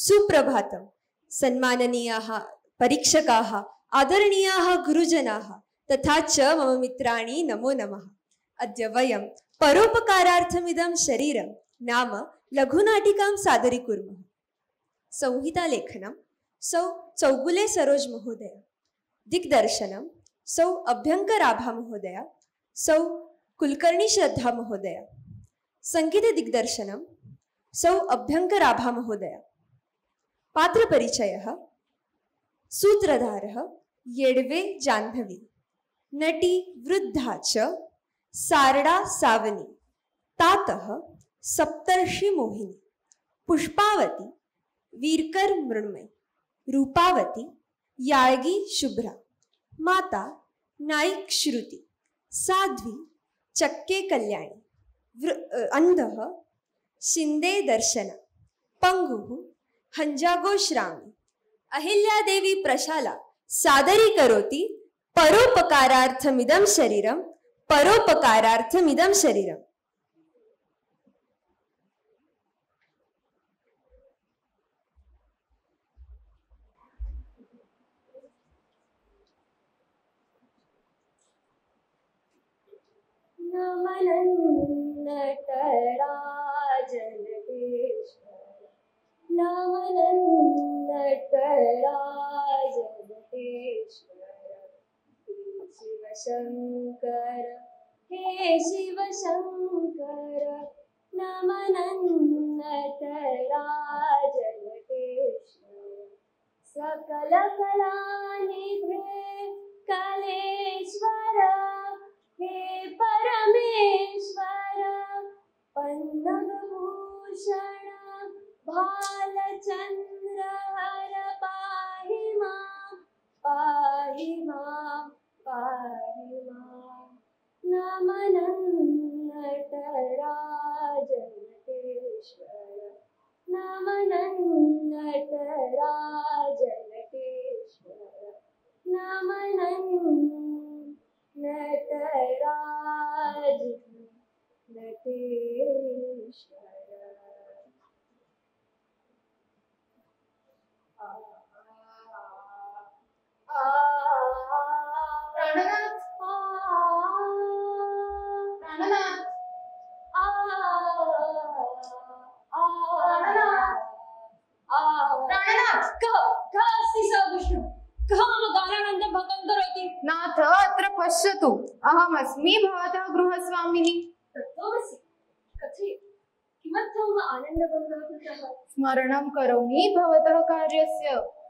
सुप्रभातम सन्माननीयाः परीक्षकाः आदरणीयाः गुरुजनाः तथा च मम मित्राणि नमो नमः। अद्य वयं परोपकारार्थमिदं शरीरं नाम लघुनाटिकां सादरीकुर्मः। संहितालेखनं सौ चौगुले सरोज महोदय, दिग्दर्शनं सौ अभ्यंकराभा महोदय, सौ कुलकर्णी श्रद्धा महोदय, संगीत दिग्दर्शनं सौ अभ्यंकराभा महोदय। पात्रपरिचयः सूत्रधारः येडवे जाह्नवी, नटी वृद्धा च सारडा सावनी, तातः सप्तर्षि मोहिनी, पुष्पावती वीरकर मृण्मयी, रूपावती याळगी शुभ्रा, माता नाईक श्रुति, साध्वी चक्के कल्याणी, अंधः शिंदे दर्शन, पंगुः हंजागो श्रावणी। अहिल्यादेवी प्रशाला सादरीकरोति परोपकारार्थमिदं शरीरं, परोपकारार्थमिदं शरीरम्। नमनं नटराजनटेश्वर, नमनं नटराजनटेश्वर, शिवशंकर हे शिवशंकर, नमनं नटराजनटेश्वर, सकल कलानिधे कलेश्वर हे परमेश्वर, पन्नगभूषण भालचंद्र हर पाहि मां, पाहि मां, पाहि मां। नमनं नटराजनटेश्वर, नमनं नटराजनटेश्वर, नमनं नटराज नटेश्वर। प्राणनाथ, प्राणनाथ, प्राणनाथ, कः अस्ति स विष्णु? कः मम गानानन्दं भङ्गं करोति? नाथ अत्र पश्यतु, अहमस्मि भवतः गृहस्वामिनी। तत्त्वमसि, कथय, किमर्थं मम आनन्दभङ्गः कृतः? स्मरणं करोमि भवतः कार्यस्य।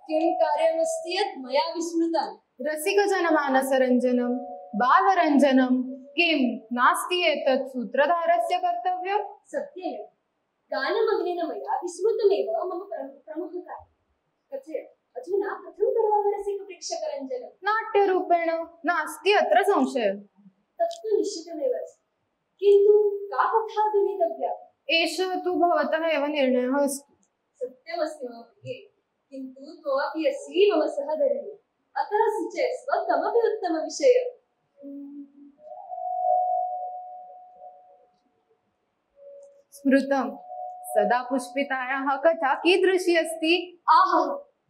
किं कार्यमस्ति यत् मया विस्मृतं? रसिकजनमानसरञ्जनं, बालरञ्जनं। किं नास्ति एतत् सूत्रधारस्य कर्तव्यं? सत्यमेव, गानमग्नेन मया विस्मृतमेव मम प्रमुखकार्यं। कथय, अधुना कथं करोमि रसिकप्रेक्षकरञ्जनं? नाट्यरूपेण, नास्ति अत्र संशयः। तत्तु निश्चितमेव अस्ति, किन्तु का कथा अभिनेतव्या? एषः तु भवतः एव निर्णयः अस्ति। सत्यमस्ति मम प्रिये, किन्तु त्वमपि अस्ति मम सहधर्मिणी, अतः सूचयस्व कमपि उत्तमविषयः। स्मृतं, सदा पुष्पितायाः कथा कीदृशी अस्ति? आहा,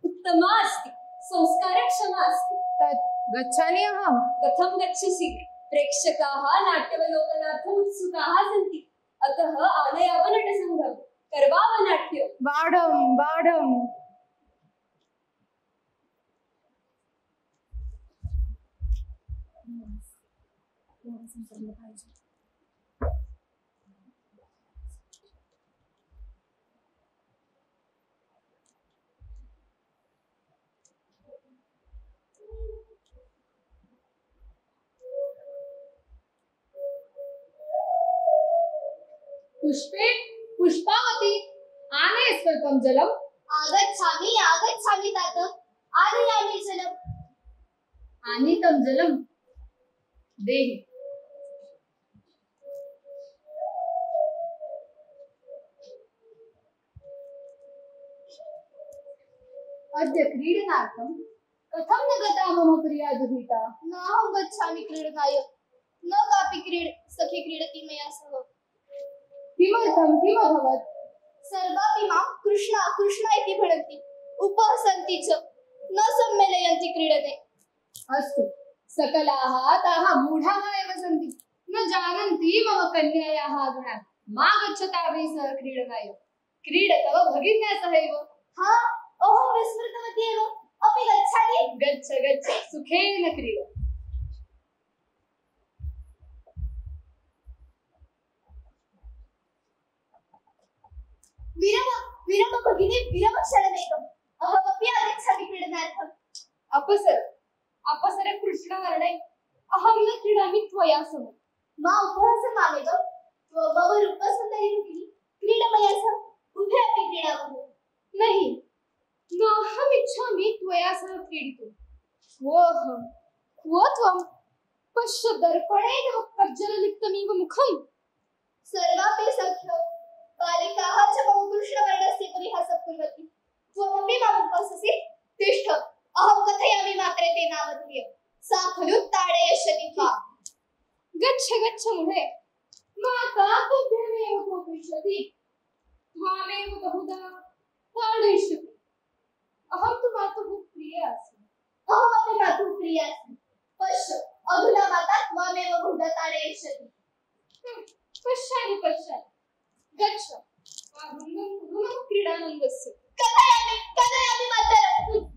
उत्तमा अस्ति, संस्कारक्षमा अस्ति। तत् गच्छामि अहं। कथं गच्छसि? प्रेक्षकाः नाट्यावलोकनार्थम् उत्सुकाः सन्ति, अतः आनयाव नटसङ्घं, करवाव नाट्यं। बाढं बाढं। पुष्पे, पुष्पावती, आनय स्वल्पं जलम्। आगच्छामि आगच्छामि तात, आनयामि जलम्। आनीतं जलं देहि। अद्य क्रीडनार्थं कथं न गता मम प्रिया दुहिता? नाहं गच्छामि क्रीडनाय, न कापि सखी क्रीडति मया सह। किमर्थं किमभवत्? सर्वापि मां कृष्णा कृष्णा इति भणन्ति उपहसन्ति च न सम्मेलयन्ति क्रीडने। अस्तु, सकलाः ताः मूढाः एव सन्ति, न जानन्ति मम कन्यायाः गुणान्। मा गच्छताभिः सह क्रीडनाय, क्रीडतव भगिन्या सह एव। हाँ, अहं विस्मृतवती एव, अपि गच्छामि। गच्छ गच्छ, सुखेन क्रीड। विरम विरम भगिनी, विरम क्षणमेकम्, अहमपि आगच्छामि क्रीडनार्थम्। अपसर अपसर कृष्णवर्णे, अहं न क्रीडामि त्वया सह। मा उपहसमामेव, मम रूपसुन्दरी भगिनी, क्रीड मया सह, उभे अपि क्रीडामः। नहि, नाहम् इच्छामि त्वया सह क्रीडितुं। क्वोऽहं, क्व त्वं? पश्य दर्पणे तव कज्जललिप्तमिव मुखम्। सर्वापि सख्यो बालिकाः च मम कृष्णवर्णस्य परिहासं कुर्वन्ति, त्वमपि माम् उपहससि? तिष्ठ, अहं कथयामि मात्रे ते नावधूय, सा खलु ताडयिष्यति त्वाम्। गच्छ गच्छ मुहे, माता तुभ्यमेव कोपयिष्यति, त्वामेव बहुधा ताडयिष्यति। अहं तु मातुः प्रिया अस्मि। अहमपि मातुः प्रिया अस्मि। पश्य, अधुना माता त्वामेव बहुधा ताडयिष्यति। पश्यामि पश्यामि, गच्छ, आहुं क्रीडानन्दस्य। कथयामि कथयामि मातरम्।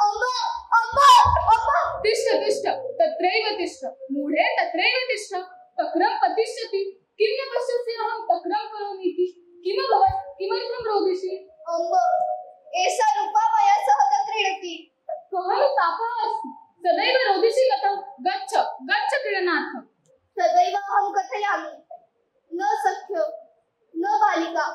अम्मा अम्मा अम्मा, तिष्ठ तिष्ठ, तत्रैव तिष्ठ, मूढे तत्रैव तिष्ठ। तक्रं पतिष्यति, किं न पश्यसि अहं तक्रं करोमि इति? किमभवत्, किमर्थं रोदिषि? अम्मा, एषा रूपा मया सह न क्रीडति। खलु तापः अस्ति, सदैव रोदिषि कथं? गच्छ गच्छ क्रीडनार्थम्। सदैव अहं कथयामि, न सख्यो न बालिका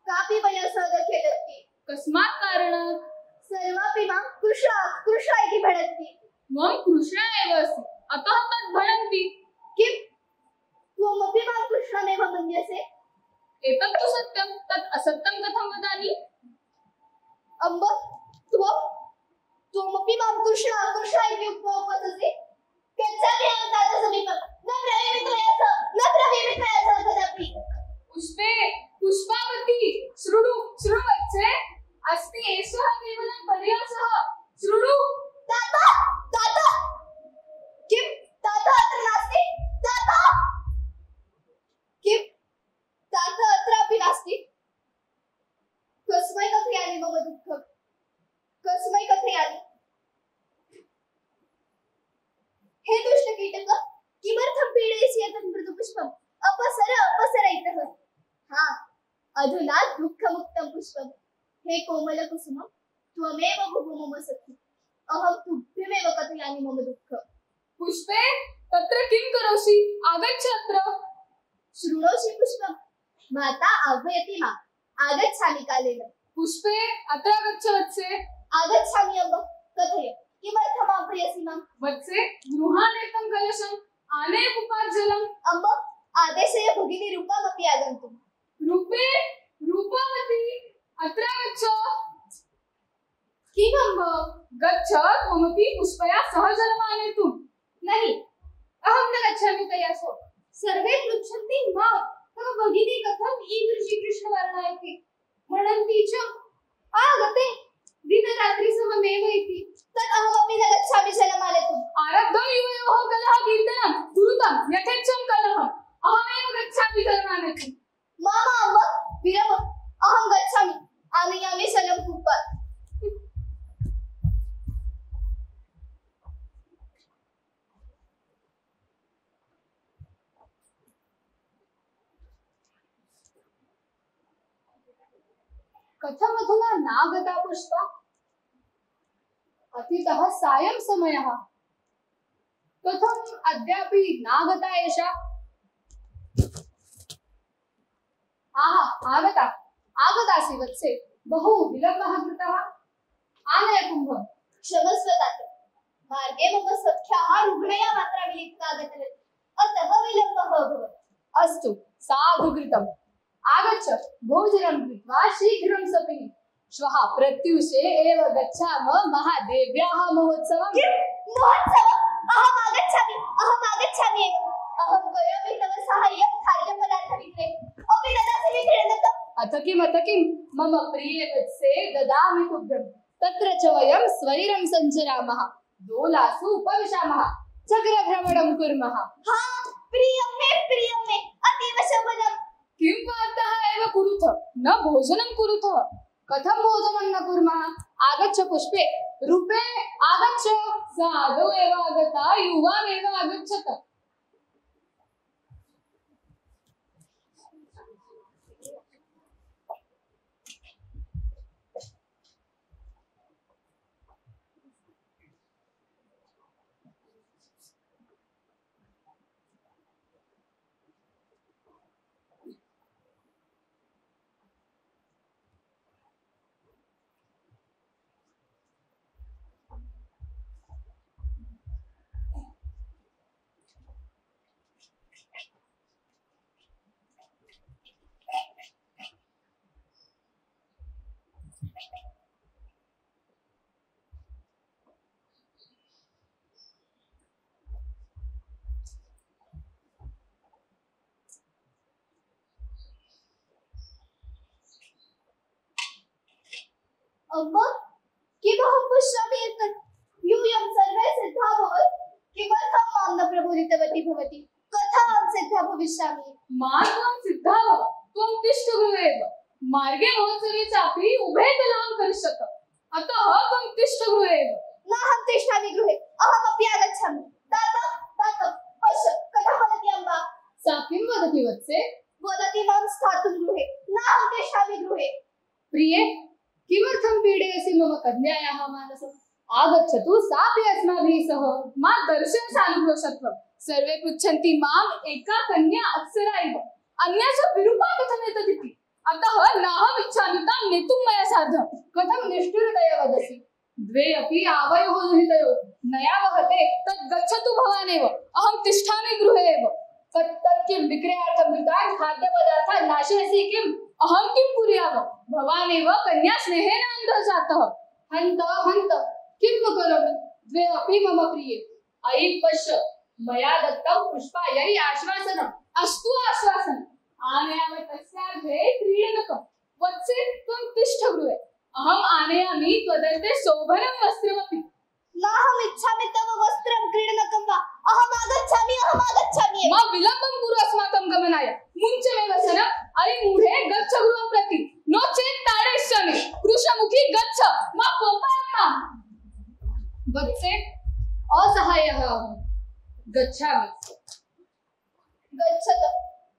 कापि मया सह न खेलन्ति। कस्मात् कारणात्? सर्वापि मां कृष्णा कृष्णा इति भणन्ति। त्वं कृष्णा एव अस्ति, अतः तद् भणन्ति। किं त्वमपि मां कृष्णमेव मन्यसे? एतत् तु सत्यं, तत् असत्यं कथं वदामि? अम्ब, त्वमपि मां कृष्णा कृष्णा इति उक्त्वा उपहससि? गच्छामि अहं तातः समीपं, न ब्रवीमि त्वया सह, न ब्रवीमि त्वया सह कदापि। पुष्पे, पुष्पावती, शृणु शृणु वत्से, अस्ति एषः केवलं परिहासः, शृणु। ताता ताता, किं ताता अत्र नास्ति? ताता, किं ताता अत्रापि नास्ति? कस्मै कथयामि मम दुःखं, कस्मै कथयामि? हे दुष्टकीटक, किमर्थं पीडयसि एतत् मृदुपुष्पम्? अपसर अपसर इतः। हाँ, अधुना दुःखमुक्तं पुष्पम्। हे कोमलकुसुमं, त्वमेव भुवि मम सखी, अहं तुभ्यमेव कथयामि मम दुःखम्। पुष्पे, तत्र किं करोषि? आगच्छ अत्र। शृणोषि पुष्पं, माता आह्वयति माम्, आगच्छामि कालेन। पुष्पे, अत्र आगच्छ वत्से। आगच्छामि अम्ब, कथय, किमर्थम् आह्वयसि माम्? वत्से, गृहानेकं कलशम्, आनय कूपात् जलम्। अम्ब, आदेशय भगिनी रूपामपि आगन्तुम्। रूपे, रूपावती, अत्र आगच्छ। किमम्ब? गच्छ, त्वमपि पुष्पया सह जलम् आनेतुम्। नहि, अहं न गच्छामि तया सह। सर्वे पृच्छन्ति मां, तव भगिनी कथम् ईदृशी कृष्णवर्णा इति भणन्ति च। आगते दिनरात्रि सममेव इति, तत् अहमपि न गच्छामि जलम् आनेतुम्। आरब्धं युवयोः कलह कीर्तनं, कुरुतं यथेच्छं कलहम्, अहमेव गच्छामि जलम् आनेतुम्। मामा अम्ब, विरम, अहं गच्छामि, आनयामि जलं कूपात्। कथम अधुना नागता पुष्पा? अतीतः सायं समयः, कथम अद्यापि नागता एषा? आगता आगतासि वत्से, बहु विलम्बः कृतः। आनय कुम्भम्। क्षमस्व तात, मार्गे मम सख्याः रुग्णया मात्रा मिलित्वा आगतवती, अतः विलम्बः अभवत्। अस्तु, साधु कृतम्। आगच्छ, भोजनं कृत्वा शीघ्रं सपिहि, श्वः प्रत्यूषे एव गच्छामः महादेव्याः महोत्सवम्। महोत्सवम्? अहम् आगच्छामि एव। अहं करोमि तव साहाय्यं खाद्यपदार्थविक्रये। अपि ददासि विक्रयणकम्? अथ किं मम प्रिये वत्से ददामि तुभ्यं। तत्र च वयं स्वैरं सञ्चरामः, दोलासु उपविशामः, चक्रभ्रमणं कुर्मः। हाँ, प्रियं मे अतीव शोभनम्। किं वार्ताः एव कुरुथ, न भोजनं कुरुथ। कथं भोजनं न कुर्मः? आगच्छ पुष्पे, रूपे आगच्छ। सा आदौ एव आगता, युवामेव आगच्छत। अम्मा, किमहं पश्यामि एतत्? यूयं सर्वे सिद्धा भवत्। किमर्थं मां न प्रबोधितवती भवती? कथं सिद्धा भविष्यामि? मा त्वं सिद्धा भव, त्वं तिष्ठ गृहे एव। मार्गे महोत्सवे चापि उभे कलहं करिष्यत, अतः त्वं तिष्ठ गृहे एव। नाहं तिष्ठामि गृहे, अहमपि आगच्छामि। तात, पश्य, कथं वदति अम्मा? सा किं वदति वत्से? वदति मां स्थातुं गृहे। नाहं तिष्ठामि गृहे। प्रिये, किमर्थं पीडयसि मम कन्यायाः मानसम्? आगच्छतु, सापि अस्माभिः सह। मा दर्शनसानुग्रहत्वं। सर्वे पृच्छन्ति माम्, एका कन्या अप्सरा इव, अन्या च विरूपा कथमेतदिति। अतः नाहम् इच्छामि तां नेतुं मया सार्धम्। कथं निष्ठुरतया वदसि? द्वे अपि आवयोः दुहितयोः नयावहते, तद् गच्छतु भवानेव। अहं तिष्ठामि गृहे एव। तत् किं विक्रयार्थं कृतान् खाद्यपदार्थान् नाशयसि किम्? अहं किं कुर्याम? भवानेव कन्या स्नेहेन अन्धः जातः। हन्त किं नु करोमि? द्वे अपि मम प्रिये। अयि पश्य, मया दत्तं पुष्पायै आश्वासनम्। अस्तु आश्वासनम्। आनयामि तस्यार्थे क्रीडनकम्। वत्से, त्वं तिष्ठ गृहे। अहम् आनयामि त्वदन्ते शोभनं वस्त्रमपि। नाहम् इच्छामि तव वस्त्रं क्रीडनकं वा। अहम् आगच्छामि एव। मा विलम्बं कुरु अस्माकं गमनाय। मुञ्चमेव सनम्। अयि मूढे, गच्छ गृहं प्रति, नो चेत् ताडयिष्यामि। कृशमुखी गच्छ, मा कोपय माम्। वत्से, असहायः अहम्। गच्छामि। गच्छत,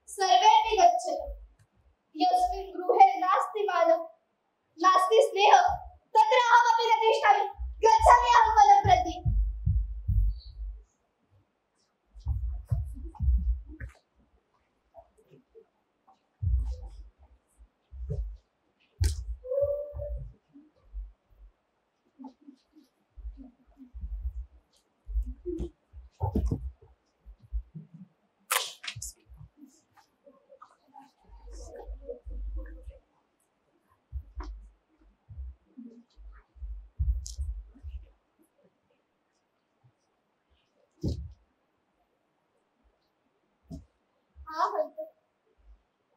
सर्वेपि गच्छत। यस्मिन् गृहे नास्ति मानः, नास्ति स्नेहः, तत्र अहमपि न तिष्ठामि। गच्छामि अहं वनं प्रति।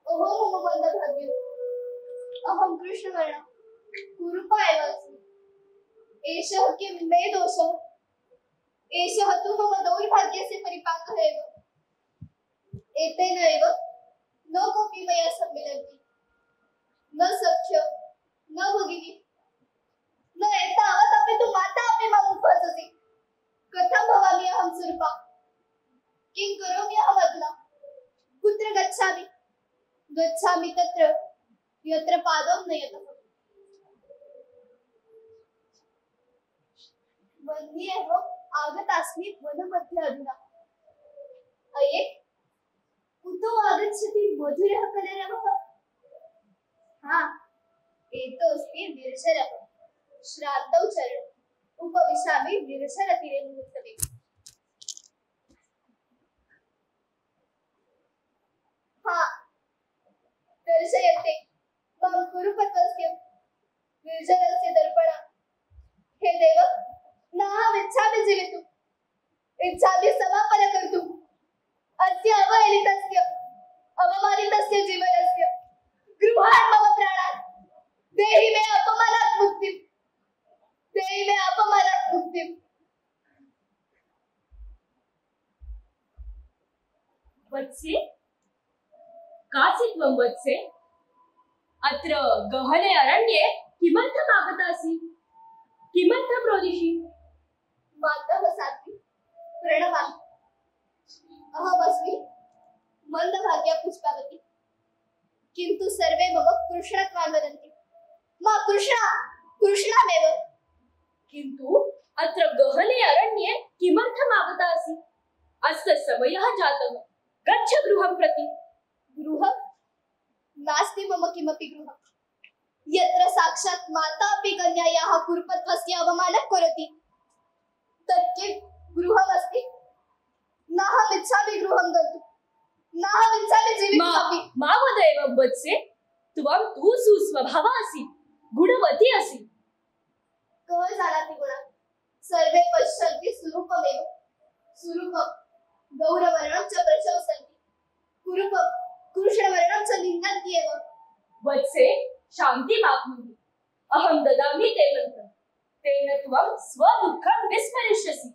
ओहो मम बन्धभाग्यम्, अहं कृष्णवर्णः, कुरूपा एव अस्मि। एषः किं मे दोषः? एषः तु मम दौर्भाग्यस्य परिपाकः एव। एतेन एव न कोऽपि मया सम्मिलति, न सख्य, न भगिनी, न एतावत् अपि तु माता अपि माम् उपहसति। कथं भवामि अहं सुरूपा? किं करोमि अहम् अधुना? कुत्र गच्छामि? गच्छामि तत्र यत्र पादौ नयतः। वन्ये एव आगतास्मि वनमध्ये अधुना। अये, कुतो आगच्छति मधुरः कलरवः? हाँ, एतोऽस्ति निर्झरः। श्रान्तौ चरणौ उपविशामि निर्झरतीरे मुहूर्तमे। हाँ, दर्शयते मां कुरुपत्वस्य। निर्जरस्य दर्पण हे देव नाहम् इच्छामि जीवितुम् इच्छामि समापन कर्तुम् अस्य अवहेलितस्य अवमानितस्य जीवनस्य गृहान् मम प्राणान् देहि मे अपमानात् मुक्तिम् देहि मे अपमानात् मुक्तिम् वत्से काचित् त्वं वत्से अत्र गहने अरण्ये किमर्थम् आगतासि किमर्थं रोदिषि मातः सात्वी प्रणमामि अहमस्मि मन्दभाग्या पुष्पावती किन्तु सर्वे मम कृष्णत्वान् वदन्ति मा कृष्णा कृष्णामेव किन्तु अत्र गहने अरण्ये किमर्थम् आगतासि अस्य समयः जातः गच्छ गृहं प्रति गृहं नास्ति मम किमपि गृहं यत्र साक्षात् माता अपि कन्यायाः कुरुपत्वस्य अवमानं करोति तत् किं गृहमस्ति नाहम् इच्छामि गृहं गन्तुं नाहम् इच्छामि जीवितुमपि मा वद एवं वत्से त्वं तु सुस्वभावा असि गुणवती असि कः जानाति गुणा सर्वे पश्यन्ति स्वरूपमेव स्वरूपं गौरवर्णं च प्रशंसन्ति कुरूपं कृष्णवर्णं च निन्दन्ति एव वत्से शान्तिमाप्नुहि अहं ददामि ते मन्त्रं तेन त्वं स्वदुःखं विस्मरिष्यसि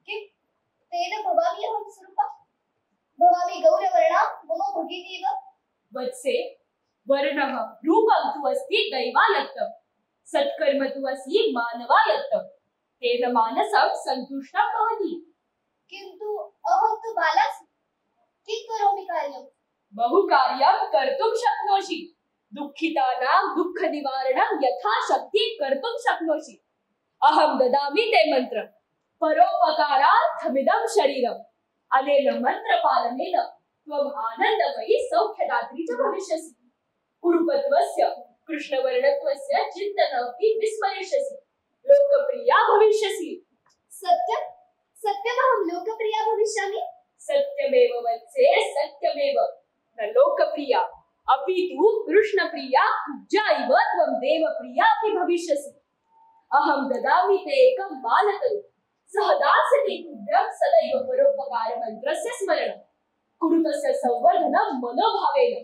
किं तेन भवामि अहं स्वरूपं भवामि गौरवर्णा मम भगिनी एव वत्से वर्णः रूपं तु अस्ति दैवायत्तं सत्कर्म तु अस्ति मानवायत्तं तेन मानसं सन्तुष्टं भवति किन्तु अहं तु बालास्मि किं करोमि कार्यं बहु कार्यं कर्तुं शक्नोषि दुःखितानां दुःखनिवारणं यथाशक्ति कर्तुं शक्नोषि अहं ददामि ते मन्त्रं परोपकारार्थमिदं शरीरम् अनेन मन्त्रपालनेन त्वम् आनन्दमयी सौख्यदात्री च भविष्यसि कुरुपत्वस्य कृष्णवर्णत्वस्य चिन्तनमपि विस्मरिष्यसि लोकप्रिया भविष्यसि सत्यं सत्यमहं लोकप्रिया भविष्यामि सत्यमेव वत्से सत्यमेव न लोकप्रिया अपि तु कृष्णप्रिया पूज्या इव त्वं देवप्रिया अपि भविष्यसि अहं ददामि ते एकं बालतरु सः दास्यति तुभ्यं सदैव परोपकारमन्त्रस्य स्मरणं कुरु तस्य संवर्धनं मनोभावेन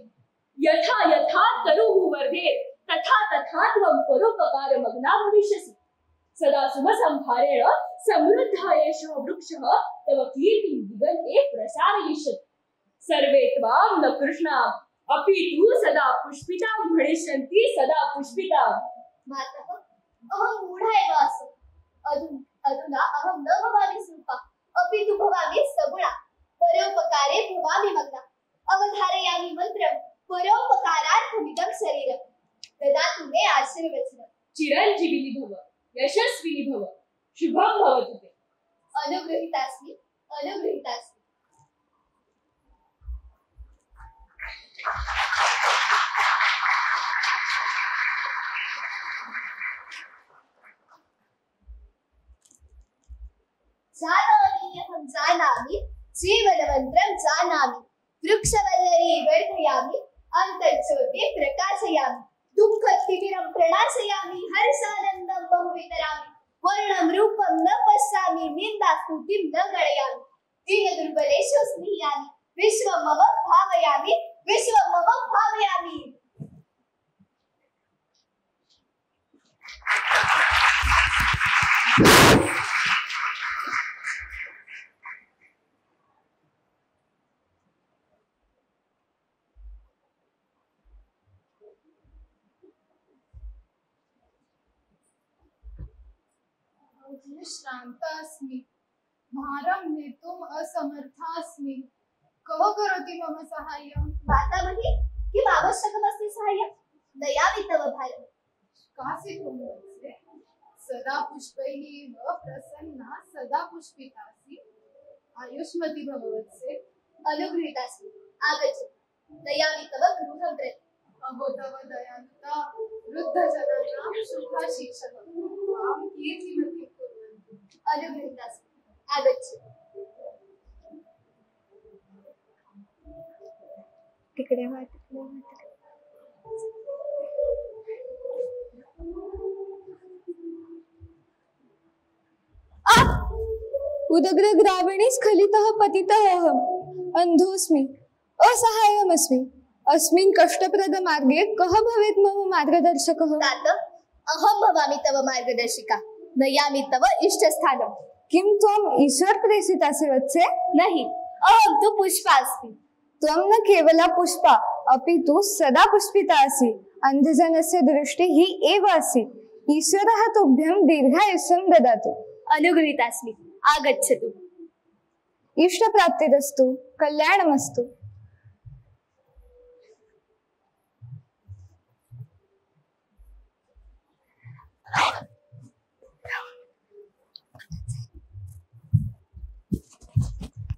यथा यथा तरुः वर्धेत् तथा तथा त्वं परोपकारमग्ना भविष्यसि सदा शुभसंभारेण समृद्धः एषः वृक्षः तव कीर्तिं दिगन्ते प्रसारयिष्यति सर्वे त्वां न कृष्णाम् अपि तु सदा पुष्पितां भणिष्यन्ति सदा पुष्पिताम् मातः अहं मूढा एव आसम् अधुना अहं न भवामि स्वरूपा अपि तु भवामि सगुणा परोपकारे भवामि मग्ना अवधारयामि मन्त्रं परोपकारार्थमिदं शरीरं ददातु मे आशीर्वचनं चिरञ्जीविनी भव यशस्विनी भव शुभं भवतु ते अनुगृहीतास्मि अनुगृहीतास्मि जानामि अहं जानामि जीवनमन्त्रं जानामि वृक्षवल्लरी वर्धयामि अन्तर्ज्योतिं प्रकाशयामि दुःखतिमिरं प्रणाशयामि हर्षानन्दं बहुवितरामि वर्णं रूपं न पश्यामि निन्दास्तुतिं न गणयामि दीनदुर्बलेषु स्निह्यामि विश्वं मम भावयामि विश्वं मम भावयामि श्रान्तास्मि भारं नेतुम् असमर्थास्मि कः करोति मम साहाय्यं मातामही किम् आवश्यकमस्ति साहाय्यं दयामि तव भारं कासि त्वं वत्से सदा पुष्पैः इव प्रसन्ना सदा पुष्पितासि आयुष्मती भव वत्से अनुगृहीतास्मि आगच्छ दयामि तव गृहं प्रति अहो तव दयालुता वृद्धजनानां शुभाशीषः मां कीर्तिमतीं कुर्वन्ति अनुगृहीतास्मि आगच्छ तिकडे वा तिकडे वा तिकडे उदग्रग्रावणे स्खलितः पतितः अहम् अन्धोऽस्मि असहायमस्मि अस्मिन् कष्टप्रदमार्गे कः भवेत् मम मार्गदर्शकः? तात अहं भवामि तव मार्गदर्शिका, नयामि तव इष्टस्थानम्। किं त्वम् ईश्वर प्रेषितासि वत्से? नहि, अहं तु पुष्पा अस्मि। त्वं न केवला पुष्पा अपि तु सदा पुष्पिता असि। अन्धजनस्य दृष्टिः एव असि। ईश्वरः तुभ्यं दीर्घायुष्यं ददातु। अनुगृहीतास्मि, आगच्छतु। इष्टप्राप्तिरस्तु, कल्याणमस्तु।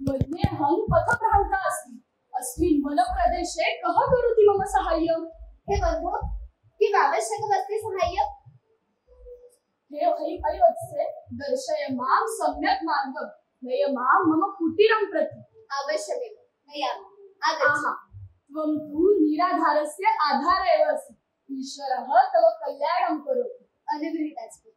मन्येऽहं पथभ्रान्ता अस्मि। अस्मिन् वनप्रदेशे कः करोति मम साहाय्यम्? हे बन्धो, किम् आवश्यकमस्ति साहाय्यम्? हे अयि वत्से, दर्शय मां सम्यक् मार्गं, नय मां मम कुटीरं प्रति। अवश्यमेव, नयामि, आगच्छ। त्वं तु निराधारस्य आधार एव असि। ईश्वरः तव कल्याणं करोतु। अनुगृहीतास्मि।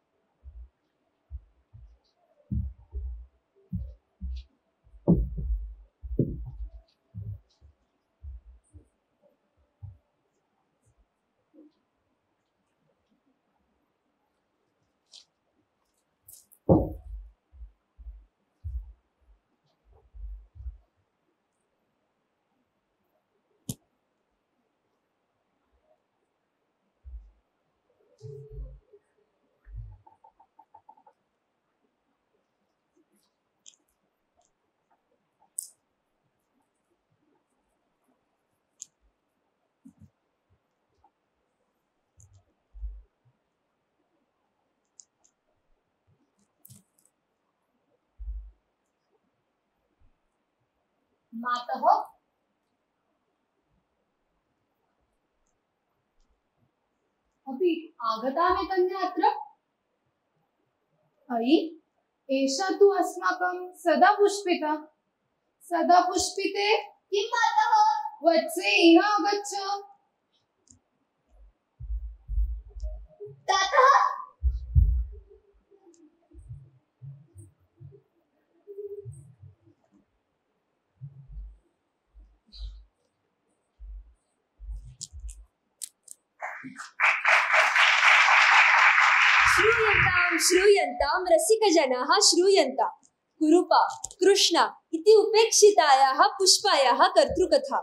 मातः अपि आगता मे कन्या अत्र? अयि एषा तु अस्माकं सदा पुष्पिता। सदा पुष्पिते किं मातः? वत्से इह आगच्छ। तातः? श्रूयन्तां रसिकजनाः श्रूयन्तां कुरूपा कृष्णा इति उपेक्षितायाः पुष्पायाः कर्तृकथा।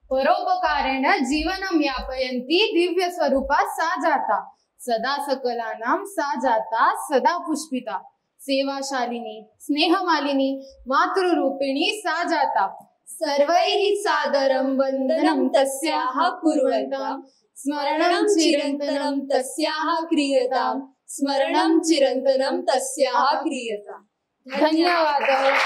परोपकारेण जीवनं यापयन्ती दिव्यस्वरूपा सा जाता, सदा सकलानां सा जाता, सदा पुष्पिता, सेवाशालिनी स्नेहमालिनी मातृरूपिणी सा जाता। सर्वैः सादरं वन्दनं तस्याः कुर्वन्तां, स्मरणं चिरन्तनं तस्याः क्रियताम्, स्मरणं चिरन्तनं तस्याः क्रियताम्। धन्यवादः।